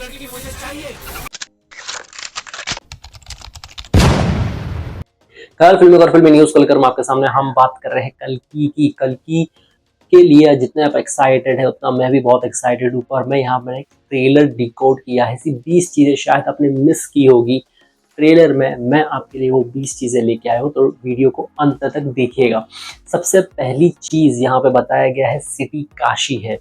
लड़की की मुझे चाहिए। खैर फिल्मी और फिल्मी न्यूज को लेकर हम आपके सामने हम बात कर रहे हैं कल्कि की। कल्कि के लिए जितने आप एक्साइटेड है उतना मैं भी बहुत एक्साइटेड हूँ। पर मैं यहाँ पर एक ट्रेलर डिकोड किया है। ऐसी 20 चीजें शायद आपने मिस की होगी ट्रेलर में। मैं आपके लिए वो 20 चीजें लेके आया हूँ, तो वीडियो को अंत तक देखिएगा। सबसे पहली चीज यहाँ पे बताया गया है सिटी काशी है,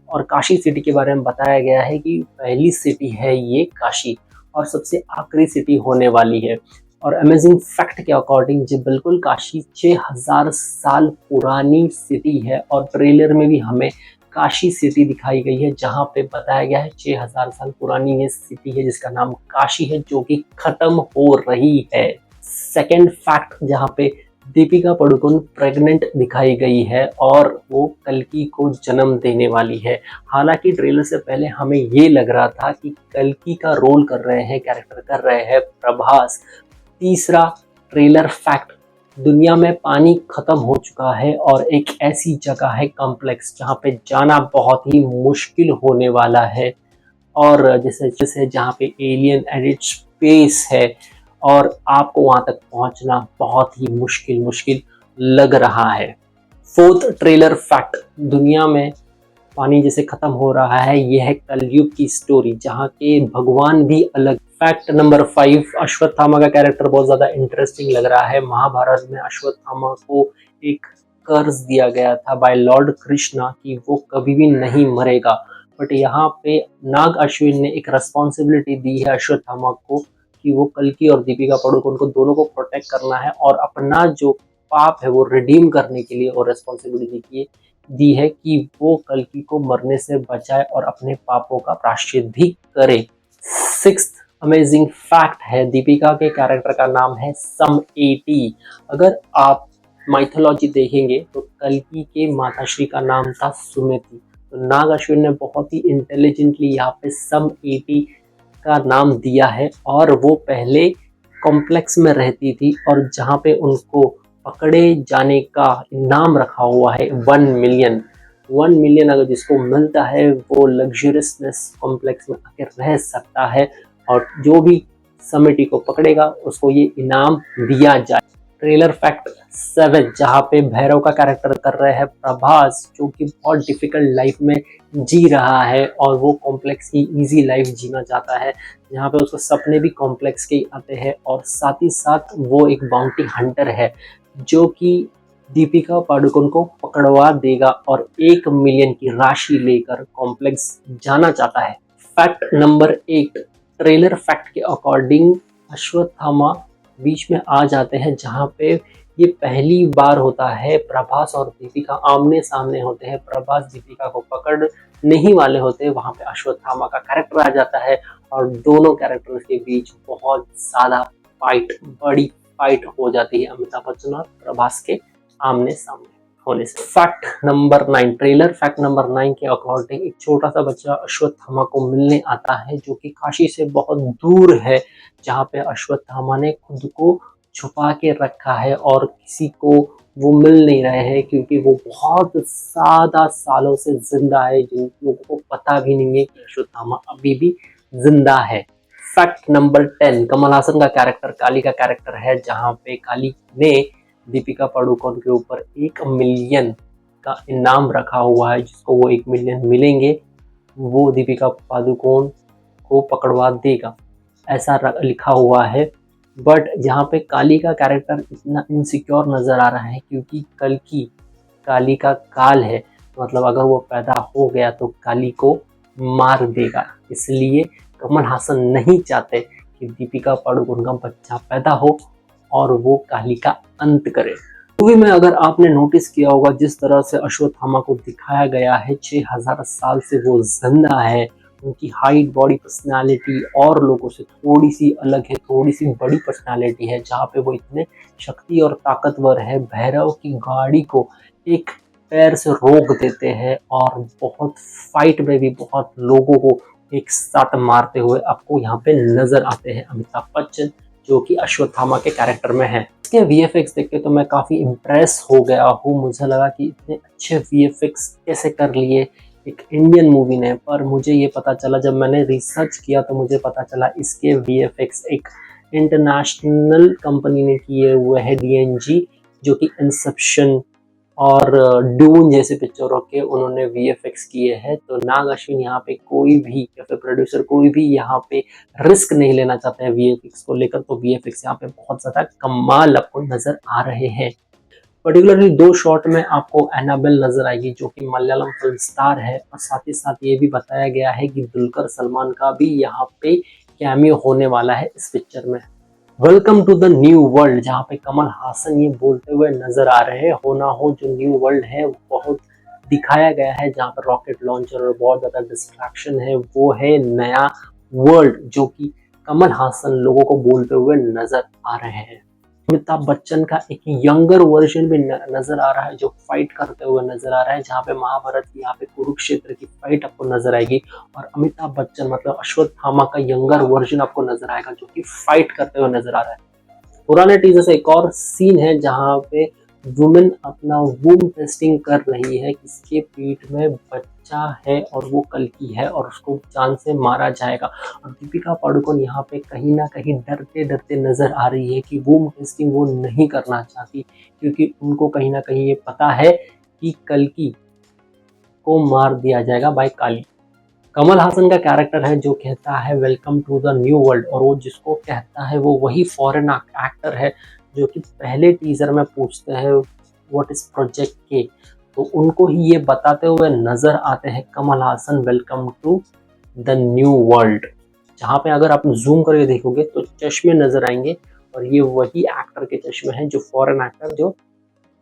और काशी सिटी के बारे में बताया गया है कि पहली सिटी है ये काशी और सबसे आखिरी सिटी होने वाली है। और अमेजिंग फैक्ट के अकॉर्डिंग जी बिल्कुल काशी 6000 साल पुरानी सिटी है, और ट्रेलर में भी हमें काशी सिटी दिखाई गई है जहां पे बताया गया है 6000 साल पुरानी ये सिटी है जिसका नाम काशी है, जो कि खत्म हो रही है। सेकेंड फैक्ट, जहां पे दीपिका पादुकोण प्रेग्नेंट दिखाई गई है और वो कल्कि को जन्म देने वाली है। हालांकि ट्रेलर से पहले हमें ये लग रहा था कि कल्कि का रोल कर रहे हैं, कैरेक्टर कर रहे हैं प्रभास। तीसरा ट्रेलर फैक्ट, दुनिया में पानी खत्म हो चुका है और एक ऐसी जगह है कॉम्प्लेक्स जहाँ पे जाना बहुत ही मुश्किल होने वाला है, और जैसे जैसे जहाँ पे एलियन एडिट स्पेस है और आपको वहां तक पहुंचना बहुत ही मुश्किल लग रहा है। फोर्थ ट्रेलर फैक्ट, दुनिया में पानी जैसे खत्म हो रहा है, यह है कलयुग की स्टोरी जहाँ के भगवान भी अलग। फैक्ट नंबर 5, अश्वत्थामा का कैरेक्टर बहुत ज्यादा इंटरेस्टिंग लग रहा है। महाभारत में अश्वत्थामा को एक कर्ज दिया गया था बाय लॉर्ड कृष्णा कि वो कभी भी नहीं मरेगा, बट यहाँ पे नाग अश्विन ने एक रेस्पॉन्सिबिलिटी दी है अश्वत्थामा को कि वो कल्कि और दीपिका पादुकोण को दोनों को प्रोटेक्ट करना है और अपना जो पाप है वो रिडीम करने के लिए और रेस्पॉन्सिबिलिटी दी है कि वो कल्कि को मरने से बचाए और अपने पापों का प्रायश्चित भी करे। सिक्स्थ अमेजिंग फैक्ट है, दीपिका के कैरेक्टर का नाम है सम 80। अगर आप माइथोलॉजी देखेंगे तो कल्कि के माताश्री का नाम था सुमिति, तो नाग अश्विन ने बहुत ही इंटेलिजेंटली यहाँ पे सम 80 का नाम दिया है। और वो पहले कॉम्प्लेक्स में रहती थी और जहाँ पे उनको पकड़े जाने का इनाम रखा हुआ है 1 मिलियन अगर जिसको मिलता है वो लग्जरियसनेस कॉम्प्लेक्स में आकर रह सकता है, और जो भी समिति को पकड़ेगा उसको ये इनाम दिया जाए। ट्रेलर फैक्ट 7, जहाँ पे भैरव का कैरेक्टर कर रहे हैं प्रभास, जो कि बहुत डिफिकल्ट लाइफ में जी रहा है और वो कॉम्प्लेक्स की इजी लाइफ जीना चाहता है, जहाँ पे उसको सपने भी कॉम्प्लेक्स के आते हैं, और साथ ही साथ वो एक बाउंटी हंटर है जो कि दीपिका पादुकोण को पकड़वा देगा और 1 मिलियन की राशि लेकर कॉम्प्लेक्स जाना चाहता है। फैक्ट नंबर 8, ट्रेलर फैक्ट के अकॉर्डिंग अश्वत्थामा बीच में आ जाते हैं, जहां पे ये पहली बार होता है प्रभास और दीपिका आमने सामने होते हैं। प्रभास दीपिका को पकड़ नहीं वाले होते, वहां पे अश्वत्थामा का कैरेक्टर आ जाता है और दोनों कैरेक्टर्स के बीच बहुत ज्यादा फाइट, बड़ी फाइट हो जाती है अमिताभ बच्चन और प्रभास के आमने सामने होने से। Fact number 9, trailer fact number 9 के अकॉर्डिंग एक छोटा सा बच्चा अश्वत्थामा को मिलने आता है जो कि काशी से बहुत दूर है, जहाँ पे अश्वत्थामा ने खुद को छुपा के रखा है और किसी को वो मिल नहीं रहे हैं क्योंकि वो बहुत ज्यादा सालों से जिंदा है, जिन लोगों को पता भी नहीं है कि अश्वत्थामा अभी भी जिंदा है। फैक्ट नंबर 10, कमल हासन का कैरेक्टर काली का कैरेक्टर है, जहाँ पे काली ने दीपिका पादुकोण के ऊपर 1 मिलियन का इनाम रखा हुआ है, जिसको वो 1 मिलियन मिलेंगे वो दीपिका पादुकोण को पकड़वा देगा, ऐसा लिखा हुआ है। बट यहाँ पे काली का कैरेक्टर इतना इनसिक्योर नजर आ रहा है क्योंकि कल्कि काली का काल है, मतलब अगर वो पैदा हो गया तो काली को मार देगा, इसलिए कमल हासन नहीं चाहते कि दीपिका पादुकोण का बच्चा पैदा हो और वो काली का अंत करे। मूवी में अगर आपने नोटिस किया होगा जिस तरह से अश्वत्थामा को दिखाया गया है, 6000 साल से वो जिंदा है, उनकी हाइट, बॉडी, पर्सनालिटी और लोगों से थोड़ी सी अलग है, थोड़ी सी बड़ी पर्सनालिटी है, जहाँ पे वो इतने शक्ति और ताकतवर है, भैरव की गाड़ी को एक पैर से रोक देते हैं और बहुत फाइट में भी बहुत लोगों को एक साथ मारते हुए आपको यहाँ पे नजर आते हैं अमिताभ बच्चन, जो कि अश्वत्थामा के कैरेक्टर में है। इसके VFX देख के तो मैं काफी इम्प्रेस हो गया हूँ। मुझे लगा कि इतने अच्छे VFX कैसे कर लिए, एक इंडियन मूवी ने, पर मुझे ये पता चला जब मैंने रिसर्च किया तो मुझे पता चला इसके वीएफएक्स एक इंटरनेशनल कंपनी ने किए हुए हैं, डीएनजी, जो कि इंसेप्शन और डून जैसे पिक्चरों के उन्होंने वीएफएक्स किए हैं। तो नाग अश्विन यहाँ पे कोई भी या फिर प्रोड्यूसर कोई भी यहाँ पे रिस्क नहीं लेना चाहते हैं वीएफएक्स को लेकर, तो वीएफएक्स यहाँ पे बहुत ज्यादा कमाल आपको नजर आ रहे हैं। पर्टिकुलरली 2 शॉट में आपको एनाबेल नजर आएगी जो कि मलयालम फिल्म स्टार है, और साथ ही साथ ये भी बताया गया है कि दुलकर सलमान का भी यहाँ पे कैमियो होने वाला है इस पिक्चर में। Welcome to the new world, जहाँ पे कमल हासन ये बोलते हुए नजर आ रहे हैं, हो ना हो जो न्यू वर्ल्ड है बहुत दिखाया गया है, जहाँ पर रॉकेट लॉन्चर और बहुत ज्यादा डिस्ट्रैक्शन है, वो है नया वर्ल्ड जो कि कमल हासन लोगों को बोलते हुए नजर आ रहे हैं। अमिताभ बच्चन का एक यंगर वर्जन भी नजर आ रहा है जो फाइट करते हुए नजर आ रहा है, जहाँ पे महाभारत की यहाँ पे कुरुक्षेत्र की फाइट आपको नजर आएगी, और अमिताभ बच्चन मतलब अश्वत्थामा का यंगर वर्जन आपको नजर आएगा जो कि फाइट करते हुए नजर आ रहा है। पुराने टीजर से एक और सीन है जहाँ पे वुमेन अपना वूम टेस्टिंग कर रही है, किसके पेट में बच्चा है और वो कल्कि है और उसको जान से मारा जाएगा, और दीपिका पादुकोण यहाँ पे कहीं ना कहीं डरते डरते नजर आ रही है कि वूम टेस्टिंग वो नहीं करना चाहती, क्योंकि उनको कहीं ना कहीं ये पता है कि कल्कि को मार दिया जाएगा बाय काली। कमल हासन का कैरेक्टर है जो कहता है welcome to the new world, और वो जिसको कहता है वो वही फॉरेन एक्टर है जो कि पहले टीजर में पूछते हैं व्हाट इज प्रोजेक्ट के, तो उनको ही ये बताते हुए नजर आते हैं Kamal Haasan welcome to the new world. जहाँ पे अगर आप जूम करके देखोगे तो चश्मे नजर आएंगे, और ये वही एक्टर के चश्मे हैं जो फॉरेन एक्टर जो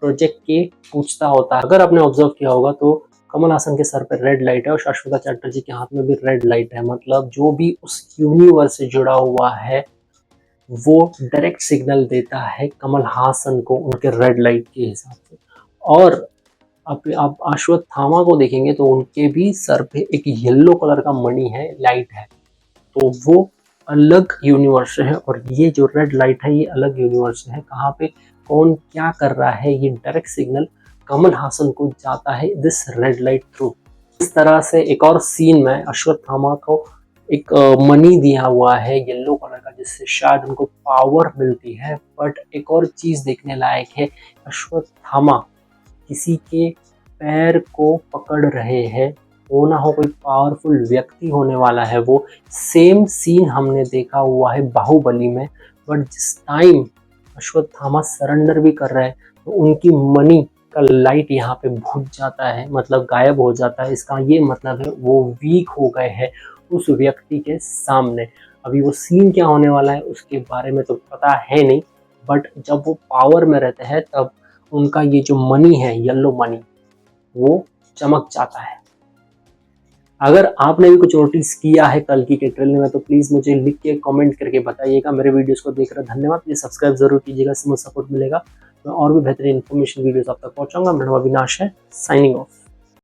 प्रोजेक्ट के पूछता होता है। अगर आपने ऑब्जर्व किया होगा तो कमल हासन के सर पे रेड लाइट है और शाश्वता चैटर्जी के हाथ में भी रेड लाइट है, मतलब जो भी उस यूनिवर्स से जुड़ा हुआ है वो डायरेक्ट सिग्नल देता है कमल हासन को उनके रेड लाइट के हिसाब से। और आप अश्वत्थामा को देखेंगे तो उनके भी सर पे एक येलो कलर का मणि है, लाइट है, तो वो अलग यूनिवर्स है, और ये जो रेड लाइट है ये अलग यूनिवर्स है। कहाँ पे कौन क्या कर रहा है ये डायरेक्ट सिग्नल कमल हासन को जाता है दिस रेड लाइट थ्रू। इस तरह से एक और सीन में अश्वत्थामा को एक मनी दिया हुआ है येलो कलर का, जिससे शायद उनको पावर मिलती है। बट एक और चीज देखने लायक है, अश्वत्थामा किसी के पैर को पकड़ रहे हैं, हो ना हो कोई पावरफुल व्यक्ति होने वाला है वो। सेम सीन हमने देखा हुआ है बाहुबली में, बट जिस टाइम अश्वत्थामा सरेंडर भी कर रहे हैं तो उनकी मनी का लाइट यहाँ पे बुझ जाता है, मतलब गायब हो जाता है। इसका ये मतलब है वो वीक हो गए हैं उस व्यक्ति के सामने। अभी वो सीन क्या होने वाला है उसके बारे में तो पता है नहीं, बट जब वो पावर में रहते हैं तब उनका ये जो मनी है येलो मनी वो चमक जाता है। अगर आपने भी कुछ नोटिस किया है कल्कि के ट्रेलर में तो प्लीज मुझे लिख के कमेंट करके बताइएगा। मेरे वीडियोस को देख रहे धन्यवाद, प्लीज सब्सक्राइब जरूर कीजिएगा, इससे मुझे सपोर्ट मिलेगा। मैं और भी बेहतरीन इन्फॉर्मेशन वीडियोस आप तक पहुंचाऊंगा। मेरा नाम अविनाश है, साइनिंग ऑफ।